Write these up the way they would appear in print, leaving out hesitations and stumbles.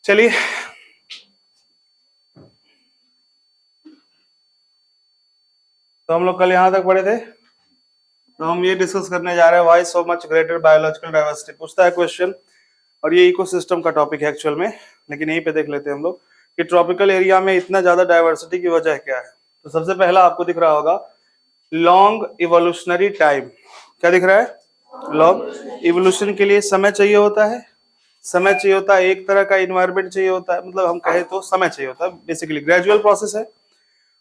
चलिए तो हम लोग कल यहां तक पढ़े थे, तो हम ये डिस्कस करने जा रहे हैं why so much greater biological diversity. पूछता है क्वेश्चन, और ये इकोसिस्टम का टॉपिक है एक्चुअल में, लेकिन यहीं पे देख लेते हैं हम लोग कि ट्रॉपिकल एरिया में इतना ज्यादा डाइवर्सिटी की वजह क्या है। तो सबसे पहला आपको दिख रहा होगा लॉन्ग इवोल्यूशनरी टाइम। क्या दिख रहा है? लॉन्ग इवोल्यूशन के लिए समय चाहिए होता है, समय चाहिए होता है, एक तरह का इन्वायरमेंट चाहिए होता है, मतलब हम कहें तो समय चाहिए होता है। बेसिकली ग्रेजुअल प्रोसेस है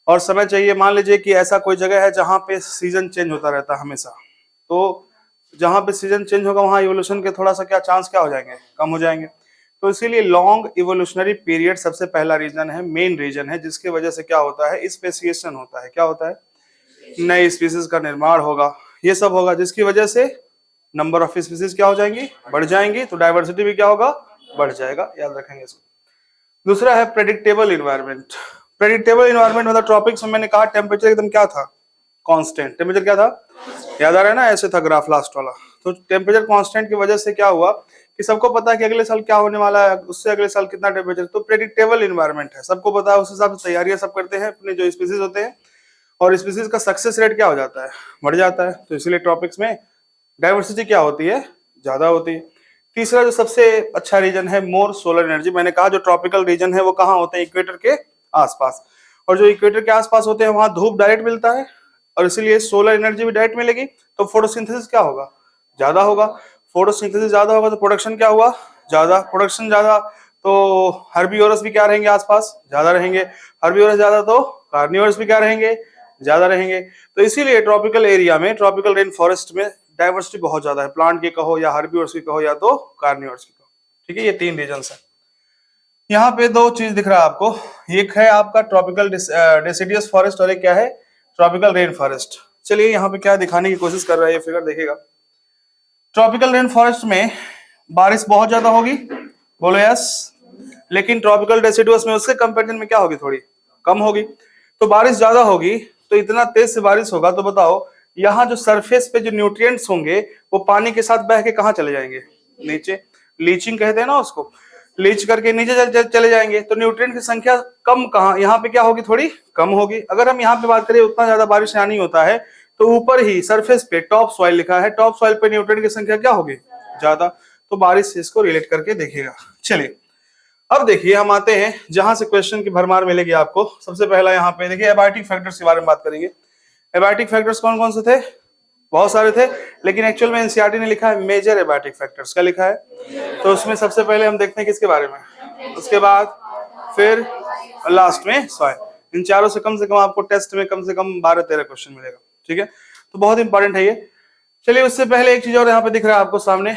और समय चाहिए। मान लीजिए कि ऐसा कोई जगह है जहां पे सीजन चेंज होता रहता है हमेशा, तो जहां पे सीजन चेंज होगा वहां इवोल्यूशन के थोड़ा सा क्या चांस क्या हो जाएंगे, कम हो जाएंगे। तो इसीलिए लॉन्ग इवोल्यूशनरी पीरियड सबसे पहला रीजन है, मेन रीजन है, जिसकी वजह से क्या होता है, स्पेसिएशन होता है। क्या होता है? नए स्पीसीज का निर्माण होगा, ये सब होगा, जिसकी वजह से नंबर ऑफ स्पीसीज क्या हो जाएंगी, बढ़ जाएंगी, तो डाइवर्सिटी भी क्या होगा, बढ़ जाएगा। याद रखेंगे इसको। दूसरा है प्रेडिक्टेबल इन्वायरमेंट। प्रेडिक्टेबल इन्वायरमेंट मतलब ट्रॉपिक्स में मैंने कहा टेम्परेचर एकदम क्या था, कांस्टेंट। टेम्परेचर क्या था, याद आ रहा है ना, ऐसे था ग्राफ लास्ट वाला। तो टेम्परेचर कांस्टेंट की वजह से क्या हुआ कि सबको पता है कि अगले साल क्या होने वाला है, उससे अगले साल कितना टेम्परेचर। तो प्रेडिक्टेबल इन्वायरमेंट है, सबको पता है, उस हिसाब से तैयारियां सब करते हैं अपने जो स्पीसीज होते हैं, और स्पीसीज का सक्सेस रेट क्या हो जाता है, बढ़ जाता है। तो इसीलिए ट्रॉपिक्स में डाइवर्सिटी क्या होती है, ज्यादा होती है। तीसरा जो सबसे अच्छा रीजन है, मोर सोलर एनर्जी। मैंने कहा जो ट्रॉपिकल रीजन है वो कहाँ होते हैं, इक्वेटर के आसपास, और जो इक्वेटर के आसपास होते हैं वहां धूप डायरेक्ट मिलता है, और इसीलिए सोलर एनर्जी भी डायरेक्ट मिलेगी। तो फोटोसिंथेसिस क्या होगा, ज्यादा होगा। फोटोसिंथेसिस ज्यादा होगा तो प्रोडक्शन क्या हुआ, ज्यादा। प्रोडक्शन ज्यादा तो हर्बिवोरस भी क्या रहेंगे, आसपास ज्यादा रहेंगे। हर्बिवोरस ज्यादा तो कार्निवोरस भी क्या रहेंगे, ज्यादा रहेंगे। तो इसीलिए ट्रॉपिकल एरिया में, ट्रॉपिकल रेन फॉरेस्ट में डाइवर्सिटी बहुत ज्यादा है, प्लांट की कहो या हर्बिवोरस की कहो या तो कार्निवोरस की कहो। ठीक है, ये तीन रीजन है। यहाँ पे दो चीज दिख रहा है आपको, एक है आपका ट्रॉपिकल डेसिडियस फॉरेस्ट और एक क्या है, ट्रॉपिकल रेन फॉरेस्ट। चलिए यहाँ पे क्या दिखाने की कोशिश कर रहा है ये फिगर देखिएगा। ट्रॉपिकल रेन फॉरेस्ट में बारिश बहुत ज्यादा होगी, बोलो यस। लेकिन ट्रॉपिकल डेसिडुअस में उसके कंपेरिजन में क्या होगी, थोड़ी कम होगी। तो बारिश ज्यादा होगी तो इतना तेज से बारिश होगा, तो बताओ यहाँ जो सरफेस पे जो न्यूट्रिएंट्स होंगे वो पानी के साथ बह के कहाँ चले जाएंगे, नीचे। लीचिंग कहते हैं ना उसको, लीच करके नीचे चले जाएंगे। तो न्यूट्रिएंट की संख्या कम कहाँ, यहाँ पे क्या होगी, थोड़ी कम होगी। अगर हम यहाँ पे बात करें उतना ज्यादा बारिश यहाँ नहीं होता है, तो ऊपर ही सरफेस पे टॉप सॉइल लिखा है, टॉप सॉइल पे न्यूट्रिएंट की संख्या क्या होगी, ज्यादा। तो बारिश से इसको रिलेट करके देखिएगा। चलिए अब देखिए हम आते हैं जहां से क्वेश्चन की भरमार मिलेगी आपको। सबसे पहला यहाँ पे देखिए एबायोटिक फैक्टर्स के बारे में बात करेंगे। एबायोटिक फैक्टर्स कौन कौन से थे, बहुत सारे थे, लेकिन एक्चुअल में एनसीईआरटी ने लिखा है मेजर एबायोटिक फैक्टर्स। क्या लिखा है? तो उसमें सबसे पहले हम देखते हैं किसके बारे में, उसके बाद फिर लास्ट में सॉइल। इन चारों से कम आपको टेस्ट में कम से कम 12-13 क्वेश्चन मिलेगा। ठीक है, तो बहुत इंपॉर्टेंट है ये। चलिए उससे पहले एक चीज और यहाँ पे दिख रहा है आपको सामने,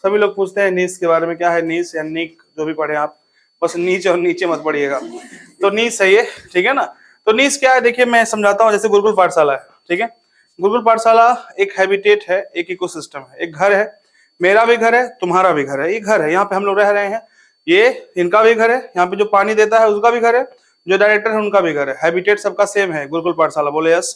सभी लोग पूछते हैं नीस के बारे में। क्या है नीस या नीक, जो भी पढ़े आप, बस नीचे और नीचे मत पढ़िएगा। तो नीस है ये, ठीक है ना। तो नीस क्या है, देखिए मैं समझाता हूँ। जैसे गुरुकुल पाठशाला है, ठीक है, गुरुकुल पाठशाला एक हैबिटेट है, एक इकोसिस्टम है, एक घर है। मेरा भी घर है, तुम्हारा भी घर है, ये घर है, यहाँ पे हम लोग रह रहे हैं। ये इनका भी घर है, यहाँ पे जो पानी देता है उसका भी घर है, जो डायरेक्टर है उनका भी घर है। हैबिटेट सबका सेम है गुरुकुल पाठशाला, बोले यस।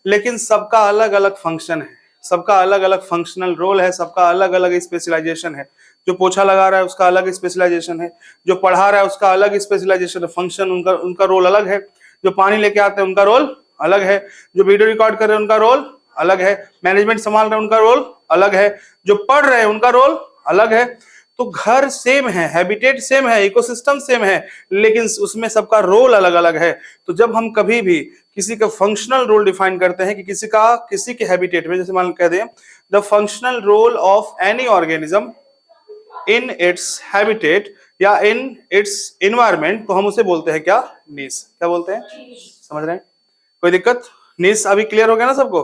लेकिन सबका अलग अलग फंक्शन है, सबका अलग अलग फंक्शनल रोल है, सबका अलग अलग स्पेशलाइजेशन है। जो पोछा लगा रहा है उसका अलग स्पेशलाइजेशन है, जो पढ़ा रहा है उसका अलग स्पेशलाइजेशन है, फंक्शन उनका उनका रोल अलग है। जो पानी लेके आते हैं उनका रोल अलग है, जो वीडियो रिकॉर्ड कर रहे हैं उनका रोल अलग है, मैनेजमेंट संभाल रहे हैं उनका रोल अलग है, जो पढ़ रहे हैं उनका रोल अलग है। तो घर सेम है, हैबिटेट सेम है, इकोसिस्टम सेम है, लेकिन उसमें सबका रोल अलग अलग है। तो जब हम कभी भी किसी का फंक्शनल रोल डिफाइन करते हैं कि किसी के हैबिटेट में, जैसे मान कह दें the functional role of any organism in its habitat या इन इट्स इन्वायरमेंट, तो हम उसे बोलते हैं क्या, नीस। क्या बोलते हैं, समझ रहे हैं? कोई दिक्कत? नीस अभी क्लियर हो गया ना सबको?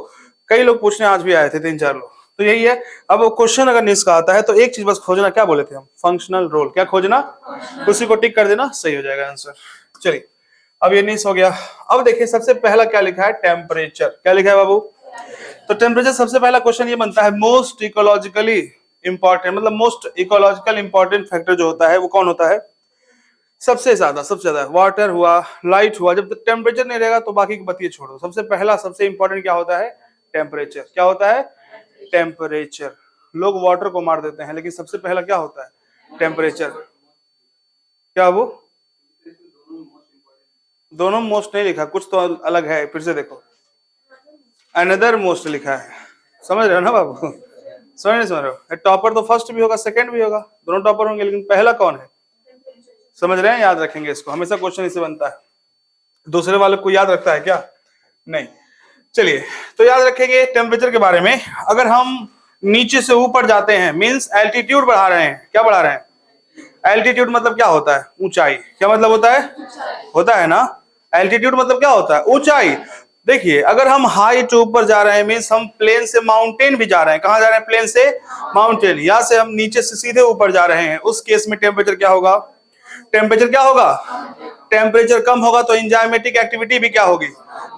कई लोग पूछने आज भी आए थे, 3-4 लोग। तो यही है। अब वो क्वेश्चन अगर नीस का आता है तो एक चीज बस खोजना, क्या बोले थे हम, फंक्शनल रोल। क्या खोजना, उसी को टिक कर देना, सही हो जाएगा आंसर। चलिए अब ये नीस हो गया। अब देखिए सबसे पहला क्या लिखा है, टेम्परेचर। क्या लिखा है बाबू? तो टेम्परेचर सबसे पहला क्वेश्चन ये बनता है, मोस्ट इकोलॉजिकली इंपॉर्टेंट, मतलब मोस्ट इकोलॉजिकल इंपॉर्टेंट फैक्टर जो होता है वो कौन होता है, सबसे ज्यादा वाटर हुआ, लाइट हुआ। जब तक टेम्परेचर नहीं रहेगा तो बाकी की बतिये छोड़ो। सबसे पहला सबसे इंपॉर्टेंट क्या होता है, टेम्परेचर। क्या होता है, टेम्परेचर। लोग वाटर को मार देते हैं, लेकिन सबसे पहला क्या होता है, टेम्परेचर। क्या वो दोनों मोस्ट नहीं लिखा, कुछ तो अलग है, फिर से देखो, अनदर मोस्ट लिखा है, समझ रहे हो ना बाबू? समझ नहीं समझ रहे हो? टॉपर तो फर्स्ट भी होगा सेकंड भी होगा, दोनों टॉपर होंगे, लेकिन पहला कौन है? समझ रहे हैं? याद रखेंगे इसको, हमेशा क्वेश्चन इससे बनता है। दूसरे वाले को याद रखता है क्या? नहीं। चलिए, तो याद रखेंगे टेम्परेचर के बारे में। अगर हम नीचे से ऊपर जाते हैं, मींस एल्टीट्यूड बढ़ा रहे हैं। क्या बढ़ा रहे हैं? एल्टीट्यूड मतलब क्या होता है? ऊंचाई। क्या मतलब होता है? होता है ना? एल्टीट्यूड मतलब क्या होता है? ऊंचाई। देखिए, अगर हम हाइट ऊपर जा रहे हैं, मींस हम प्लेन से माउंटेन भी जा रहे हैं। कहां जा रहे हैं? प्लेन से माउंटेन। यहां से हम नीचे से सीधे ऊपर जा रहे हैं, उस केस में टेम्परेचर क्या होगा? टेम्परेचर क्या होगा? टेम्परेचर कम होगा तो एंजाइमेटिक एक्टिविटी भी क्या होगी?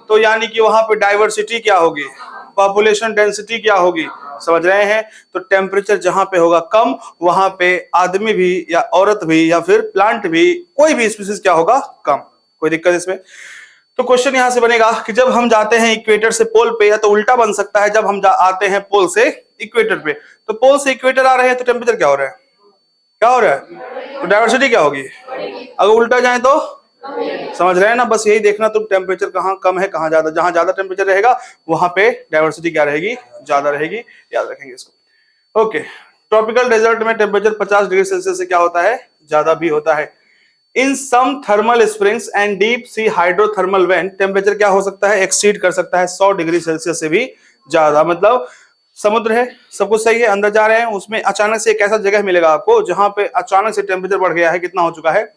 तो यानी कि वहां पे डाइवर्सिटी क्या होगी? पॉपुलेशन डेंसिटी क्या होगी? समझ रहे हैं? तो टेम्परेचर जहां पे होगा कम, वहां पे आदमी भी या औरत भी या फिर प्लांट भी, कोई भी स्पीसीज क्या होगा? कम। कोई दिक्कत इसमें? तो क्वेश्चन यहां से बनेगा कि जब हम जाते हैं इक्वेटर से पोल पे, या तो उल्टा बन सकता है, जब हम आते हैं पोल से इक्वेटर पे, तो पोल से इक्वेटर आ रहे हैं तो टेम्परेचर क्या हो रहा है? क्या हो रहा है? तो डाइवर्सिटी क्या होगी? अगर उल्टा जाए तो? समझ रहे हैं ना? बस यही देखना तुम, टेम्परेचर कहाँ कम है कहाँ ज्यादा। जहां ज्यादा टेम्परेचर रहेगा वहां पे डाइवर्सिटी क्या रहेगी? ज्यादा रहेगी। याद रखेंगे इसको। ओके, ट्रॉपिकल डेजर्ट में टेम्परेचर 50 डिग्री सेल्सियस से क्या होता है? ज्यादा भी होता है। In some thermal springs and deep sea hydrothermal vent, temperature क्या हो सकता है? एक्सीड कर सकता है 100 डिग्री सेल्सियस से भी ज्यादा। मतलब समुद्र है, सब कुछ सही है, अंदर जा रहे हैं, उसमें अचानक से एक ऐसा जगह मिलेगा आपको जहां पे अचानक से टेम्परेचर बढ़ गया है। कितना हो चुका है?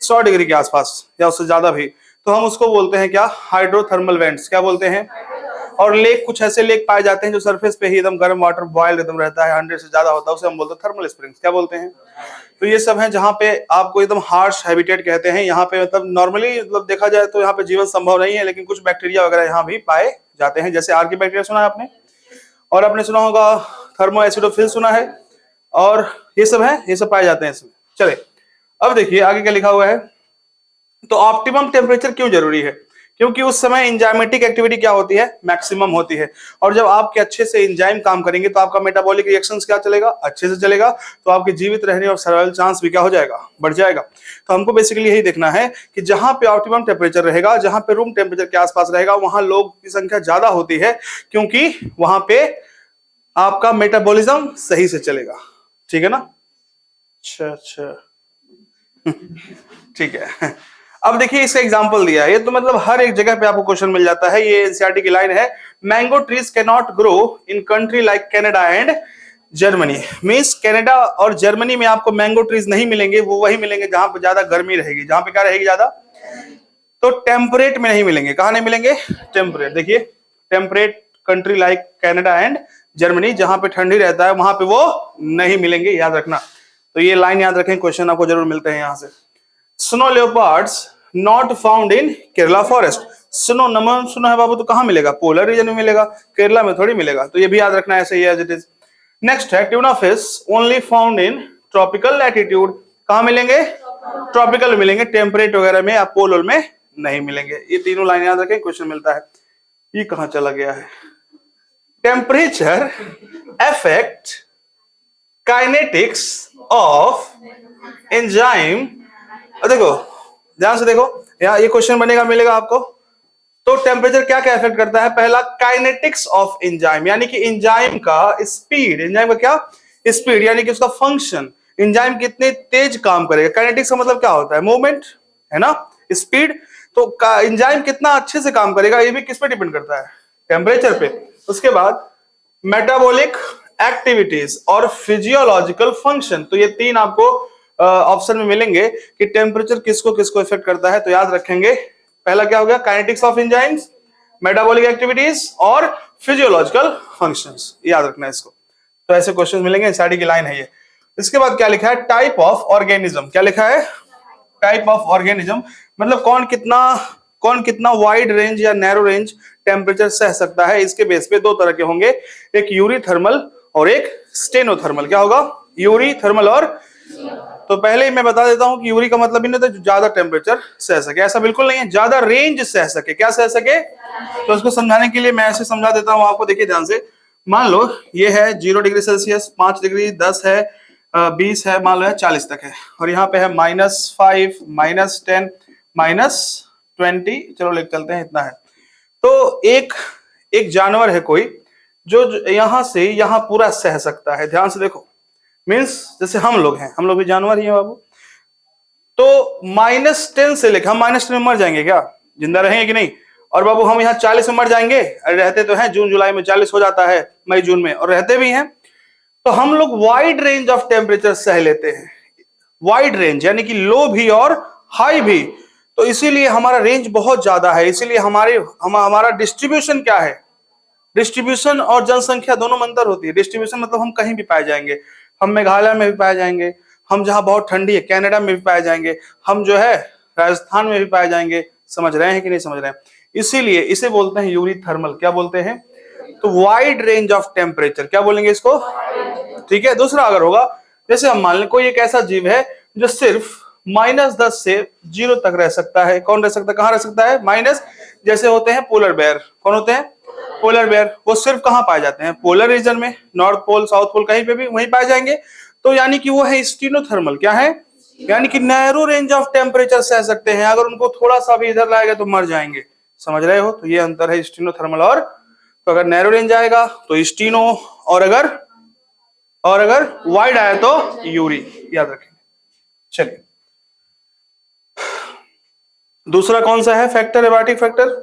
100 डिग्री के आसपास या उससे ज्यादा भी। तो हम उसको बोलते हैं क्या? Hydrothermal vents. क्या बोलते हैं? और लेक, कुछ ऐसे लेक पाए जाते हैं जो सरफेस पे ही एकदम गर्म वाटर बॉइल्ड एकदम रहता है, 100 से ज्यादा होता है, उसे हम बोलते हैं थर्मल स्प्रिंग्स। क्या बोलते हैं? तो ये सब है जहां पे आपको एकदम हार्श हैबिटेट कहते हैं। यहाँ पे मतलब नॉर्मली मतलब देखा जाए तो यहाँ पे जीवन संभव नहीं है, लेकिन कुछ बैक्टीरिया वगैरह यहाँ भी पाए जाते हैं, जैसे आर्की बैक्टीरिया सुना है आपने, और आपने सुना होगा थर्मो एसिडोफिल सुना है, और ये सब है, ये सब पाए जाते हैं इसमें। चले, अब देखिए आगे क्या लिखा हुआ है। तो ऑप्टिमम टेम्परेचर क्यों जरूरी है? क्योंकि उस समय एंजाइमेटिक एक्टिविटी क्या होती है? मैक्सिमम होती है। और जब आपके अच्छे से एंजाइम काम करेंगे तो आपका मेटाबॉलिक रिएक्शंस क्या चलेगा? अच्छे से चलेगा। तो आपके जीवित रहने और सर्वाइवल चांस भी क्या हो जाएगा? बढ़ जाएगा। तो हमको बेसिकली यही देखना है कि जहां पे ऑप्टिमम टेम्परेचर रहेगा, जहां पे रूम टेम्परेचर के आसपास रहेगा, वहां लोग की संख्या ज्यादा होती है, क्योंकि वहां पे आपका मेटाबॉलिज्म सही से चलेगा। ठीक है ना? अच्छा ठीक है। अब देखिए इसका एग्जांपल दिया है, ये तो मतलब हर एक जगह पे आपको क्वेश्चन मिल जाता है। ये एनसीईआरटी की लाइन है, mango trees can not grow in country like Canada and Germany. Means Canada और जर्मनी में आपको मैंगो ट्रीज नहीं मिलेंगे, वो वही मिलेंगे जहां पे ज्यादा गर्मी रहेगी। जहां पे क्या रहेगी? ज्यादा। तो टेम्परेट में नहीं मिलेंगे। कहां नहीं मिलेंगे? टेम्परेट। देखिए, temperate country like Canada and Germany, जहां पे ठंडी रहता है वहां पे वो नहीं मिलेंगे। याद रखना। तो ये लाइन याद रखें, क्वेश्चन आपको जरूर मिलते हैं यहां से। Snow leopards not found in Kerala forest. Snow नमन सुना है बाबू, तो कहां मिलेगा? पोलर रीजन में मिलेगा, केरला में थोड़ी मिलेगा। तो ये भी याद रखना है, ऐसे ही एज इट इज। नेक्स्ट है tuna fish only found in tropical latitude. कहां मिलेंगे? ट्रॉपिकल में मिलेंगे, टेम्परेट वगैरह में या पोलर में नहीं मिलेंगे। ये तीनों लाइन याद रखें, क्वेश्चन मिलता है। ये कहां चला गया है? Temperature affect kinetics of enzyme. देखो ध्यान से देखो, यहाँ ये क्वेश्चन बनेगा, मिलेगा आपको। तो टेम्परेचर क्या क्या इफेक्ट करता है? पहला, काइनेटिक्स ऑफ एंजाइम, यानी कि एंजाइम का स्पीड। एंजाइम का क्या? स्पीड, यानी कि उसका फंक्शन। एंजाइम कितने तेज काम करेगा। काइनेटिक्स का मतलब क्या होता है? मूवमेंट, है ना? स्पीड। तो एंजाइम कितना अच्छे से काम करेगा, ये भी किस पे डिपेंड करता है? टेम्परेचर पे। उसके बाद मेटाबॉलिक एक्टिविटीज और फिजियोलॉजिकल फंक्शन। तो ये तीन आपको ऑप्शन में मिलेंगे कि टेम्परेचर किसको किसको इफेक्ट करता है। तो याद रखेंगे, पहला क्या हो गया? Kinetics of enzymes, metabolic activities और फिजियोलॉजिकल फंक्शंस। याद रखना है इसको। तो ऐसे क्वेश्चन मिलेंगे, एनसीईआरटी की लाइन है ये। इसके बाद क्या लिखा है? Type of organism. क्या लिखा है? टाइप ऑफ ऑर्गेनिज्म, मतलब कौन कितना वाइड रेंज या नैरो रेंज टेम्परेचर सह सकता है। इसके बेस पे दो तरह के होंगे, एक यूरीथर्मल और एक स्टेनोथर्मल। क्या होगा? यूरीथर्मल और, तो पहले ही मैं बता देता हूं कि यूरी का मतलब ही नहीं होता ज्यादा टेम्परेचर सह सके, ऐसा बिल्कुल नहीं है। ज्यादा रेंज सह सके। क्या सह सके? तो इसको समझाने के लिए मैं ऐसे समझा देता हूं आपको। देखिए ध्यान से, मान लो ये है 0 डिग्री सेल्सियस, 5 डिग्री, 10 है, 20 है, मान लो 40 तक है, और यहाँ पे है -5, -10, -20, चलो लेके चलते हैं, इतना है। तो एक जानवर है कोई जो यहां से यहां पूरा सह सकता है। ध्यान से देखो, मीन्स जैसे हम लोग हैं, हम लोग भी जानवर ही हैं बाबू। तो -10 से लेकर, हम -10 में मर जाएंगे क्या? जिंदा रहेंगे कि नहीं? और बाबू हम यहाँ 40 में मर जाएंगे? अरे रहते तो हैं, जून जुलाई में 40 हो जाता है, मई जून में, और रहते भी हैं। तो हम लोग वाइड रेंज ऑफ टेम्परेचर सह लेते हैं, वाइड रेंज यानी कि लो भी और हाई भी। तो इसीलिए हमारा रेंज बहुत ज्यादा है, इसीलिए हमारा डिस्ट्रीब्यूशन क्या है? डिस्ट्रीब्यूशन और जनसंख्या दोनों में अंतर होती है। डिस्ट्रीब्यूशन मतलब हम कहीं भी पाए जाएंगे, हम मेघालय में भी पाए जाएंगे, हम जहां बहुत ठंडी है कनाडा में भी पाए जाएंगे, हम जो है राजस्थान में भी पाए जाएंगे। समझ रहे हैं कि नहीं समझ रहे हैं? इसीलिए इसे बोलते हैं यूरीथर्मल। क्या बोलते हैं? तो वाइड रेंज ऑफ टेम्परेचर, क्या बोलेंगे इसको? ठीक है। दूसरा अगर होगा, जैसे हम मान लें कोई एक ऐसा जीव है जो सिर्फ -10 से 0 तक रह सकता है। कौन रह सकता है? कहां रह सकता है? माइनस। जैसे होते हैं पोलर बेयर। कौन होते हैं? Polar bear. वो सिर्फ कहां पाए जाते हैं? पोलर रीजन में, नॉर्थ पोल, साउथ पोल, कहीं पे भी वहीं पाए जाएंगे। तो यानी कि वो है स्टीनोथर्मल। क्या है? यानी कि नैरो रेंज ऑफ टेम्परेचर सह सकते हैं, अगर उनको थोड़ा सा भी इधर लाएगा तो मर जाएंगे। समझ रहे हो? तो ये अंतर है स्टीनोथर्मल और, तो अगर नैरो रेंज आएगा तो स्टीनो, और अगर वाइड आया तो यूरी। याद रखेंगे। चलिए, दूसरा कौन सा है फैक्टर? Abiotic factor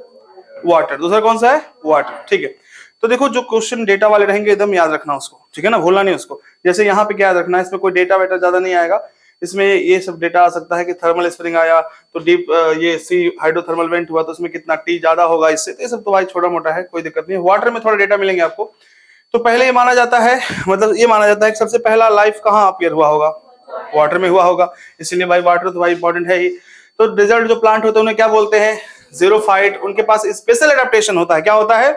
water. दूसरा कौन सा है? वाटर। ठीक है। तो देखो, जो क्वेश्चन डेटा वाले रहेंगे एकदम याद रखना उसको, ठीक है ना, भूलना नहीं उसको। जैसे यहाँ पे क्या याद रखना है, इसमें कोई डेटा वेटा ज्यादा नहीं आएगा। इसमें ये सब डेटा आ सकता है कि थर्मल स्प्रिंग आया तो डीप ये सी हाइड्रोथर्मल वेंट हुआ तो उसमें कितना टी ज्यादा होगा इससे, तो ये सब तो भाई छोटा मोटा है, कोई दिक्कत नहीं है। वाटर में थोड़ा डेटा मिलेंगे आपको। तो पहले ये माना जाता है, मतलब ये माना जाता है कि सबसे पहला लाइफ कहाँ अपीयर हुआ होगा? वाटर में हुआ होगा। इसीलिए भाई वाटर तो भाई इंपॉर्टेंट है ही। तो डेजर्ट जो प्लांट होते हैं उन्हें क्या बोलते हैं? ज़ीरोफाइट। उनके पास स्पेशल एडेप्टेशन होता है। क्या होता है?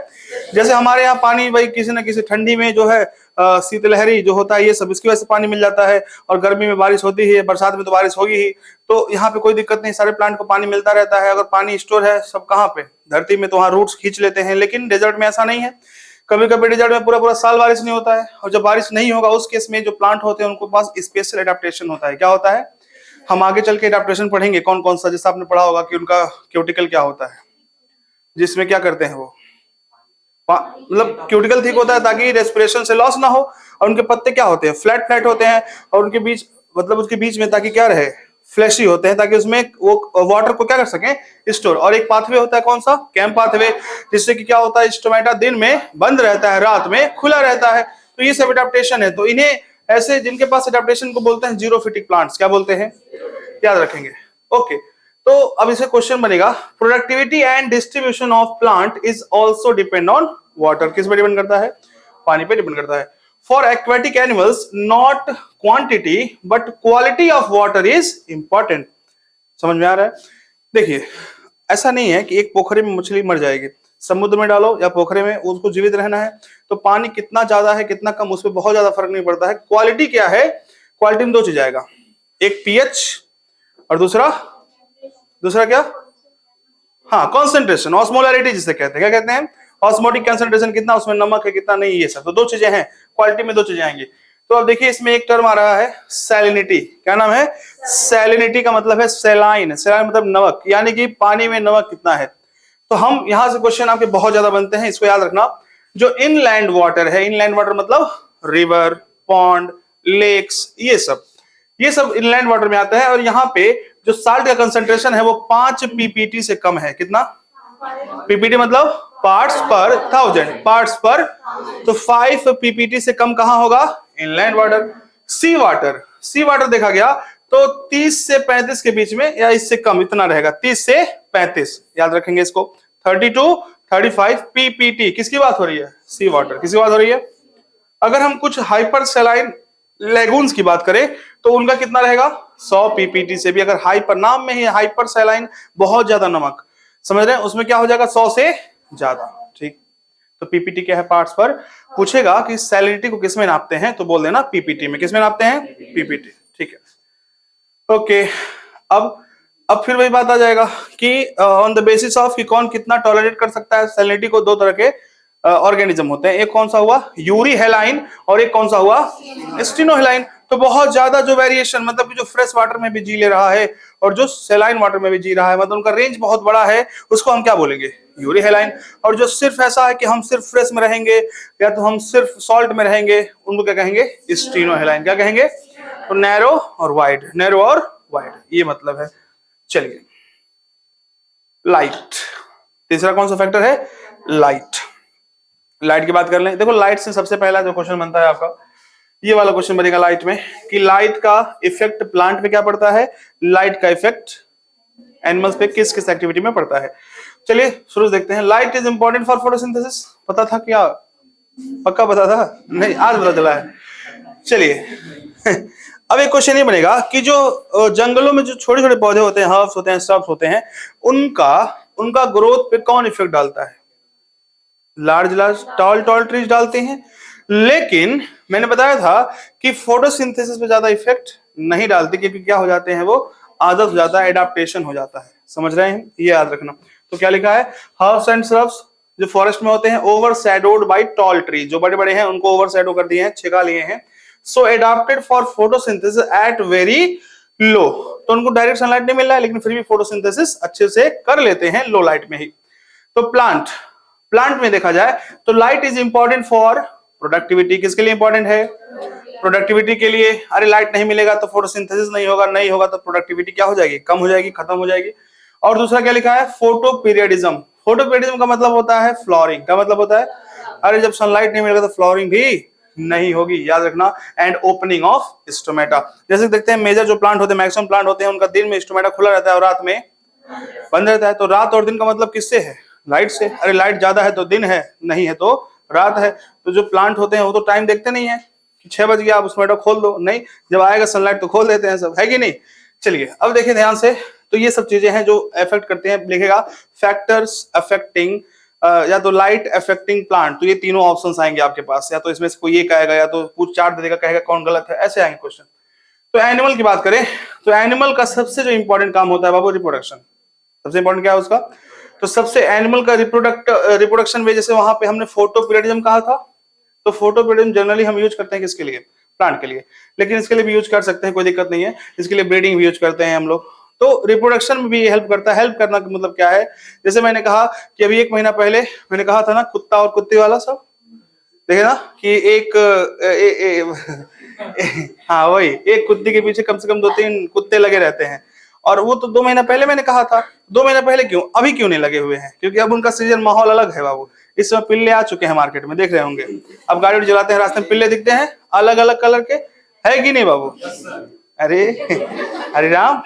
जैसे हमारे यहाँ पानी भाई किसी न किसी ठंडी में जो है शीतलहरी जो होता है, ये सब इसकी वजह से पानी मिल जाता है, और गर्मी में बारिश होती है, बरसात में तो बारिश होगी ही। तो यहाँ पे कोई दिक्कत नहीं, सारे प्लांट को पानी मिलता रहता है। अगर पानी स्टोर है सब कहाँ पे? धरती में, तो वहाँ रूट्स खींच लेते हैं। लेकिन डेजर्ट में ऐसा नहीं है। कभी कभी डेजर्ट में पूरा पूरा साल बारिश नहीं होता है, और जब बारिश नहीं होगा उस केस में जो प्लांट होते हैं उनको पास स्पेशल एडेप्टेशन होता है। क्या होता है? हम आगे चल के एडेप्टेशन पढ़ेंगे कौन कौन सा, जैसे आपने पढ़ा होगा कि उनका क्यूटिकल क्या होता है, जिसमें क्या करते हैं वो, मतलब क्यूटिकल थिक होता है ताकि रेस्पिरेशन से लॉस ना हो। और उनके पत्ते क्या होते हैं? फ्लैट फ्लैट होते हैं, और उनके बीच, मतलब उसके बीच में ताकि क्या रहे, फ्लैशी होते हैं, ताकि उसमें वो वाटर को क्या कर सकें? स्टोर। और एक पाथवे होता है, कौन सा? कैम पाथवे, जिससे कि क्या होता है, स्टोमेटा दिन में बंद रहता है, रात में खुला रहता है। तो ये सब एडेप्टेशन है। तो इन्हें ऐसे जिनके पास एडेप्टेशन को बोलते हैं जीरोफिटिक प्लांट्स। क्या बोलते हैं? याद रखेंगे। ओके। तो अब इसे क्वेश्चन बनेगा, productivity and distribution of plant is also depend on water. किस पे डिपेंड करता है? पानी पे डिपेंड करता है। For aquatic animals not quantity but quality of water is important. समझ में आ रहा है? देखिए, ऐसा नहीं है कि एक पोखरे में मछली मर जाएगी, समुद्र में डालो या पोखरे में, उसको जीवित रहना है तो पानी कितना ज्यादा है कितना कम उसमें बहुत ज्यादा फर्क नहीं पड़ता है। क्वालिटी क्या है? क्वालिटी में दो चीज आएगा, एक पीएच और दूसरा क्या? हाँ, कॉन्सेंट्रेशन, ऑस्मोलैरिटी जिसे कहते हैं। क्या कहते हैं? ऑस्मोटिक कंसंट्रेशन, कितना उसमें नमक है कितना नहीं, ये सब। तो दो चीजें हैं, क्वालिटी में दो चीजें आएंगी। तो अब देखिए, इसमें एक टर्म आ रहा है सैलिनिटी। क्या नाम है? सैलिनिटी का मतलब है सैलाइन। सैलाइन मतलब नमक, यानी कि पानी में नमक कितना है। तो हम यहां से क्वेश्चन आपके बहुत ज्यादा बनते हैं, इसको याद रखना। जो इनलैंड वाटर है, इनलैंड वाटर मतलब रिवर, पॉन्ड, लेक्स, ये सब इनलैंड वाटर में आता है। और यहाँ पे जो साल्ट का कंसंट्रेशन है वो 5 पीपीटी से कम है। कितना? पीपीटी मतलब पार्ट्स पर 1000, पार्ट्स पर, तो 5 पीपीटी से कम कहां होगा? Inland water. सी वाटर देखा गया तो 30 से 35 के बीच में या इससे कम, इतना रहेगा, 30 से 35। याद रखेंगे इसको। 30 to 35 पीपीटी। किसकी बात हो रही है? सी वाटर। किसकी बात हो रही है? अगर हम कुछ हाइपर सैलाइन लेगून्स की बात करें तो उनका कितना रहेगा? 100 पीपीटी से भी। अगर हाइपर, नाम में ही हाइपर सैलाइन, बहुत ज्यादा नमक, समझ रहे हैं, उसमें क्या हो जाएगा? 100 से ज्यादा। ठीक। तो पीपीटी क्या है? पार्ट्स पर। पूछेगा कि सैलिनिटी को किसमें नापते हैं तो बोल देना पीपीटी में। किसमें नापते हैं? पीपीटी। ठीक है। ओके। अब फिर वही बात आ जाएगा कि ऑन द बेसिस ऑफ कि कौन कितना टॉलरेट कर सकता है सैलिनिटी को। दो तरह के ऑर्गेनिज्म होते हैं, एक कौन सा हुआ? यूरी हेलाइन, और एक कौन सा हुआ? स्टिनोहेलाइन। तो बहुत ज्यादा जो वेरिएशन, मतलब कि जो फ्रेश वाटर में भी जी ले रहा है और जो सेलाइन वाटर में भी जी रहा है, मतलब उनका रेंज बहुत बड़ा है, उसको हम क्या बोलेंगे, यूरी हेलाइन। और जो सिर्फ ऐसा है कि हम सिर्फ फ्रेश में रहेंगे या तो हम सिर्फ सॉल्ट में रहेंगे, उनको क्या कहेंगे, स्टीनो हेलाइन। क्या कहेंगे, तो नैरो और वाइड, नैरो और वाइड, ये मतलब है। चलिए लाइट, तीसरा कौन सा फैक्टर है, लाइट। लाइट की बात कर लें। देखो लाइट से सबसे पहला जो क्वेश्चन बनता है आपका, ये वाला क्वेश्चन बनेगा लाइट में, कि लाइट का इफेक्ट प्लांट पे क्या पड़ता है, लाइट का इफेक्ट एनिमल्स पे किस किस एक्टिविटी में पड़ता है। चलिए शुरू से देखते हैं। Light is important for photosynthesis, पता था क्या, पक्का पता था, नहीं आज पता चला है। चलिए अब एक क्वेश्चन ये बनेगा कि जो जंगलों में जो छोटे छोटे पौधे होते हैं, हर्ब्स होते हैं, स्टब्स होते हैं, उनका ग्रोथ पे कौन इफेक्ट डालता है, large large toll tall trees डालते हैं। लेकिन मैंने बताया था कि फोटोसिंथेसिस पे ज्यादा इफेक्ट नहीं डालती, क्योंकि क्या हो जाते हैं, वो आदत हो जाता है, एडाप्टेशन हो जाता है, समझ रहे हैं, ये याद रखना। तो क्या लिखा है, हर्ब्स एंड श्रब्स जो फॉरेस्ट में होते हैं, ओवरशैडोड बाय टॉल ट्री, जो बड़े बड़े हैं उनको ओवरशैडो कर दिए हैं, छिका लिए हैं। So adapted for photosynthesis at very low, तो उनको डायरेक्ट सनलाइट नहीं मिल रहा है, लेकिन फिर भी फोटोसिंथेसिस अच्छे से कर लेते हैं लो लाइट में ही। तो प्लांट में देखा जाए तो light is important for productivity. किसके लिए इंपॉर्टेंट है, प्रोडक्टिविटी के लिए। अरे लाइट नहीं मिलेगा तो फोटोसिंथेसिस नहीं होगा तो प्रोडक्टिविटी क्या हो जाएगी, कम हो जाएगी, खत्म हो जाएगी। और दूसरा क्या लिखा है, फोटोपीरियडिज्म। फोटोपीरियडिज्म का मतलब होता है फ्लावरिंग, का मतलब होता है, अरे जब सनलाइट नहीं मिलेगा तो फ्लावरिंग भी नहीं होगी, याद रखना। एंड ओपनिंग ऑफ स्टोमेटा, जैसे देखते हैं मेजर जो प्लांट होते हैं, मैक्सिमम प्लांट होते हैं, उनका दिन में स्टोमेटा खुला रहता है और रात में बंद रहता है। तो रात और दिन का मतलब किससे है, लाइट से। अरे लाइट ज्यादा है तो दिन है, नहीं है तो रात है। तो जो प्लांट होते हैं वो तो टाइम देखते नहीं है कि 6 बज गया आप उसमें खोल दो, नहीं, जब आएगा सनलाइट तो खोल देते हैं सब, है कि नहीं। चलिए अब देखिए ध्यान से, तो ये सब चीजें हैं जो अफेक्ट करते हैं। लिखेगा फैक्टर्स अफेक्टिंग, या तो लाइट अफेक्टिंग प्लांट, तो ये तीनों ऑप्शंस आएंगे आपके पास, या तो इसमें से कोई एक आएगा, या तो कुछ चार्ट दे देगा, कहेगा कौन गलत है, ऐसे आएंगे क्वेश्चन। तो एनिमल की बात करें तो एनिमल का सबसे जो इंपॉर्टेंट काम होता है बाबू, रिप्रोडक्शन। सबसे इंपॉर्टेंट क्या है उसका, तो सबसे एनिमल का रिप्रोडक्शन में, जैसे वहां पे हमने फोटोपीरियडिज्म कहा था, तो फोटोपीरियडिज्म जनरली हम यूज करते हैं किसके लिए, प्लांट के लिए, लेकिन इसके लिए भी यूज कर सकते हैं, कोई दिक्कत नहीं है। इसके लिए ब्रीडिंग भी यूज करते हैं हम लोग। तो रिप्रोडक्शन में भी ये हेल्प करता है। हेल्प करना का मतलब क्या है, जैसे मैंने कहा कि अभी 1 महीना पहले मैंने कहा था ना, कुत्ता और कुत्ते वाला सब देखे ना, कि हाँ वही, एक कुत्ते के पीछे कम से कम 2-3 कुत्ते लगे रहते हैं। और वो तो 2 महीना पहले मैंने कहा था। 2 महीना पहले क्यों, अभी क्यों नहीं लगे हुए हैं, क्योंकि अब उनका सीजन, माहौल अलग है बाबू। इस समय पिल्ले आ चुके हैं मार्केट में, देख रहे होंगे। अब गाड़ी चलाते हैं, रास्ते में पिल्ले दिखते हैं अलग अलग कलर के, है कि नहीं बाबू। अरे हरे राम,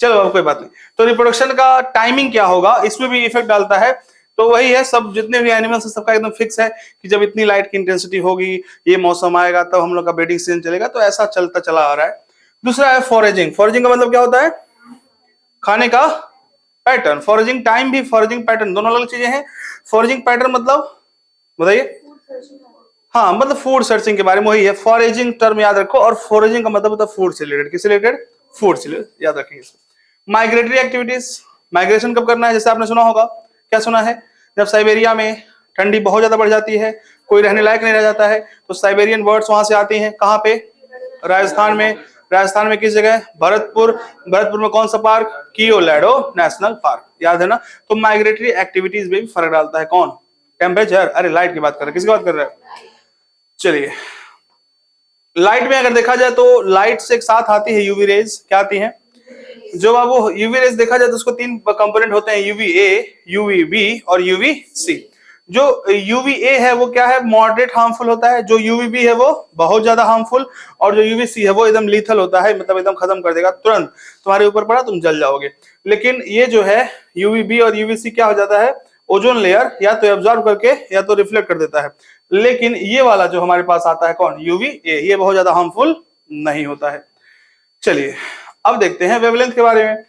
चलो बाबू कोई बात नहीं। तो रिप्रोडक्शन का टाइमिंग क्या होगा, इसमें भी इफेक्ट डालता है। तो वही है, सब जितने भी एनिमल्स है सबका एकदम फिक्स है कि जब इतनी लाइट की इंटेंसिटी होगी, ये मौसम आएगा, तब हम लोग का ब्रीडिंग सीजन चलेगा। तो ऐसा चलता चला आ रहा है। दूसरा है फॉरेजिंग। फॉरेजिंग का मतलब क्या होता है, खाने का पैटर्न। फॉरेजिंग टाइम भी, फॉरेजिंग पैटर्न, दोनों अलग चीजें हैं। फॉरेजिंग पैटर्न मतलब बताइए, हाँ मतलब फूड सर्चिंग के बारे में, वही है। फॉरेजिंग टर्म याद रखो, और फॉरेजिंग का मतलब होता है फूड से रिलेटेड। किससे रिलेटेड, फूड से रिलेटेड, याद रखेंगे इसको। माइग्रेटरी एक्टिविटीज, माइग्रेशन कब करना है, जैसे आपने सुना होगा, क्या सुना है, जब साइबेरिया में ठंडी बहुत ज्यादा बढ़ जाती है, कोई रहने लायक नहीं रह जाता है, तो साइबेरियन बर्ड्स वहां से आती हैं, कहाँ पे, राजस्थान में। राजस्थान में किस जगह, भरतपुर। भरतपुर में कौन सा पार्क, कियोलैडो नेशनल पार्क, याद है ना। तो माइग्रेटरी एक्टिविटीज में भी फर्क डालता है कौन, टेम्परेचर। अरे लाइट की बात कर रहे हैं, किसकी बात कर रहे हैं। चलिए लाइट में अगर देखा जाए तो लाइट से एक साथ आती है यूवी रेज, क्या आती है, जो वो यूवी रेज देखा जाए तो उसको 3 कंपोनेंट होते हैं, यूवी ए, यूवी बी और यूवी सी। जो यूवी ए है वो क्या है, मॉडरेट हार्मफुल होता है। जो यूवी बी है वो बहुत ज्यादा हार्मफुल, और जो यूवी सी है वो एकदम लीथल होता है, मतलब एकदम खत्म कर देगा, तुरंत तुम्हारे ऊपर पड़ा तुम जल जाओगे। लेकिन ये जो है यूवी बी और यूवी सी क्या हो जाता है, ओजोन लेयर या तो एब्जॉर्ब करके या तो रिफ्लेक्ट कर देता है। लेकिन ये वाला जो हमारे पास आता है कौन, यूवी ए, ये बहुत ज्यादा हार्मफुल नहीं होता है। चलिए अब देखते हैं वेवलेंथ के बारे में।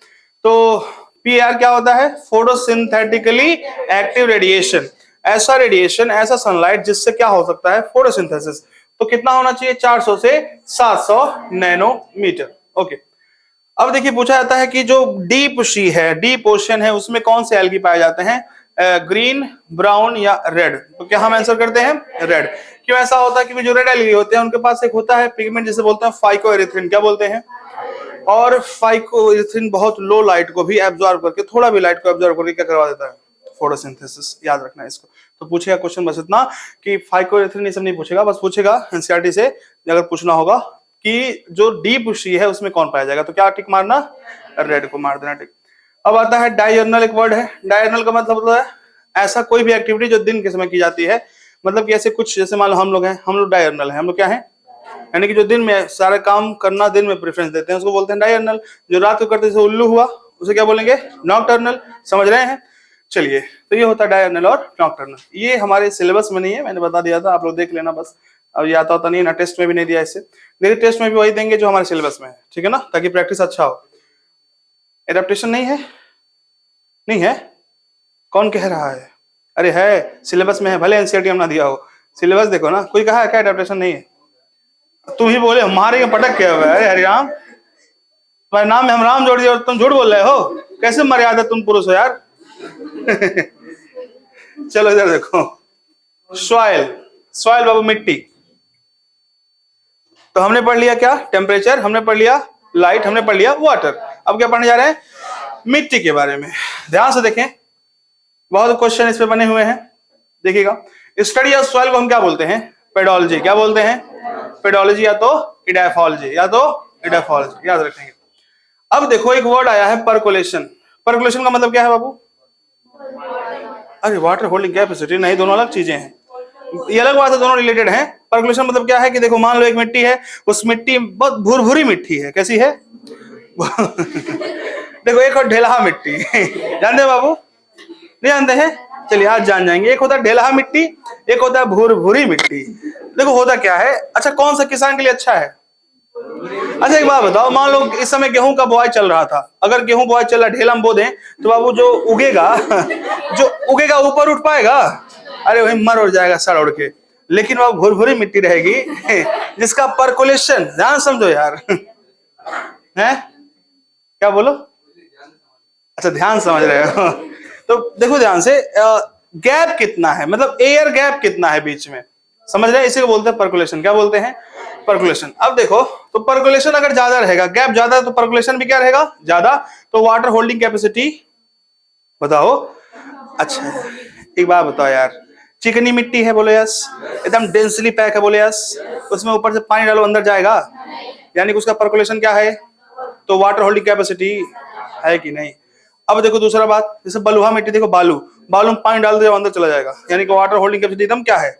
तो पीआर क्या होता है, फोटोसिंथेटिकली एक्टिव रेडिएशन। ऐसा रेडिएशन, ऐसा सनलाइट जिससे क्या हो सकता है, फोटोसिंथेसिस। तो कितना होना चाहिए, 400 से 700 नैनोमीटर। ओके, अब देखिए पूछा जाता है कि जो डीप सी है, डीप ओशन है, उसमें कौन से एल्गी पाए जाते हैं, ग्रीन, ब्राउन या रेड, तो क्या हम आंसर करते हैं रेड। क्यों ऐसा होता है? क्योंकि जो रेड एलगी होते हैं उनके पास एक होता है पिगमेंट जिसे बोलते हैं फाइकोएरिथ्रिन, क्या बोलते हैं, और फाइकोएरिथ्रिन बहुत लो लाइट को भी एब्जॉर्ब करके, थोड़ा भी लाइट को एब्जॉर्ब करके क्या करवा देता है, फोटोसिंथेसिस। याद रखना है इसको। तो पूछेगा क्वेश्चन बस इतना कि फाइकोएरिथ्रिन ये सब नहीं पूछेगा, बस पूछेगा एनसीईआरटी से अगर पूछना होगा कि जो डीप शी है उसमें कौन पाया जाएगा, तो क्या टिक मारना, रेड को मार देना टिक। अब आता है डायर्नल, एक वर्ड है। डायर्नल का मतलब होता है ऐसा कोई भी एक्टिविटी जो दिन के समय की जाती है, मतलब कि ऐसे कुछ, जैसे मान लो हम लोग हैं, हम लोग डायर्नल हैं, हम लोग क्या हैं, यानी कि जो दिन में सारे काम करना दिन में प्रेफरेंस देते हैं उसको बोलते हैं डायर्नल। जो रात को करते जैसे उल्लू हुआ उसे क्या बोलेंगे, नॉकटर्नल। समझ रहे हैं? चलिए, तो ये होता है डायर्नल और नॉकटर्नल। ये हमारे सिलेबस में नहीं है, मैंने बता दिया था, आप लोग देख लेना बस। अब ये आता होता नहीं ना, टेस्ट में भी नहीं दिया इसे, लेकिन टेस्ट में भी वही देंगे जो हमारे सिलेबस में है, ठीक है ना, ताकि प्रैक्टिस अच्छा हो। एडेप्टेशन नहीं है, नहीं है, कौन कह रहा है? अरे है, सिलेबस में है, भले एनसीईआरटी हम ना दिया हो, सिलेबस देखो ना। कोई कहा है क्या एडेप्टेशन नहीं है? तुम ही बोले, हमारे पटक क्या हुआ है? अरे हरिराम, तुम्हारे नाम में हम राम जोड़ दिए और तुम झूठ बोल रहे हो, कैसे मर्यादा, तुम पुरुष हो यार। चलो इधर देखो, सॉइल, सॉइल बाबू मिट्टी। तो हमने पढ़ लिया क्या, टेम्परेचर, हमने पढ़ लिया लाइट, हमने पढ़ लिया वाटर। अब क्या पढ़ने जा रहे हैं, मिट्टी के बारे में। ध्यान से देखें, बहुत क्वेश्चन इस पे बने हुए हैं, देखिएगा। स्टडी ऑफ सॉइल को हम क्या बोलते हैं, पेडोलॉजी। क्या बोलते हैं, पेडोलॉजी या तो इडाफोलॉजी, या तो इडाफोलॉजी, याद रखेंगे। अब देखो एक वर्ड आया है परकोलेशन। परकोलेशन का मतलब क्या है बाबू? अरे वाटर होल्डिंग कैपेसिटी नहीं, दोनों अलग चीजें हैं, ये अलग बात है, दोनों रिलेटेड हैं। परकोलेशन मतलब क्या है कि देखो मान लो एक मिट्टी है, उस मिट्टी बहुत भुरभुरी मिट्टी है, कैसी है? देखो एक और ढेलहा मिट्टी, जानते हैं बाबू, नहीं जानते हैं? चलिए आज जान जाएंगे। एक होता है ढेलहा मिट्टी, एक होता है भुरभुरी मिट्टी। देखो होता क्या है, अच्छा कौन सा किसान के लिए अच्छा है? अच्छा एक बात बताओ, मान लो इस समय गेहूं का बुआई चल रहा था, अगर गेहूं बुआई चल रहा, ढेला में बो दें तो बाबू जो उगेगा जो उगेगा ऊपर उठ पाएगा? अरे वही मर उड़ जाएगा सड़ उड़ के। लेकिन वह भुरभुरी मिट्टी रहेगी जिसका परकोलेशन, ध्यान समझो यार, है क्या बोलो, अच्छा ध्यान समझ रहे हो। तो देखो ध्यान से, गैप कितना है, मतलब एयर गैप कितना है बीच में, समझ रहे हैं, इसी को बोलते हैं परकोलेशन। क्या बोलते हैं, परकोलेशन। अब देखो, तो परकोलेशन अगर ज्यादा रहेगा, गैप ज्यादा है, तो परकोलेशन भी क्या रहेगा, ज्यादा। तो वाटर होल्डिंग कैपेसिटी बताओ। अच्छा एक बात बताओ यार, चिकनी मिट्टी है, बोलो यस, एकदम डेंसली पैक है, बोलो यस, उसमें ऊपर से पानी डालो अंदर जाएगा, यानी कि उसका परकोलेशन क्या है, तो वाटर होल्डिंग कैपेसिटी है कि नहीं। अब देखो दूसरा बात, जैसे बलुहा मिट्टी, देखो बालू, बालू में पानी डाल दो अंदर चला जाएगा, यानी कि वाटर होल्डिंग कैपेसिटी एकदम क्या है,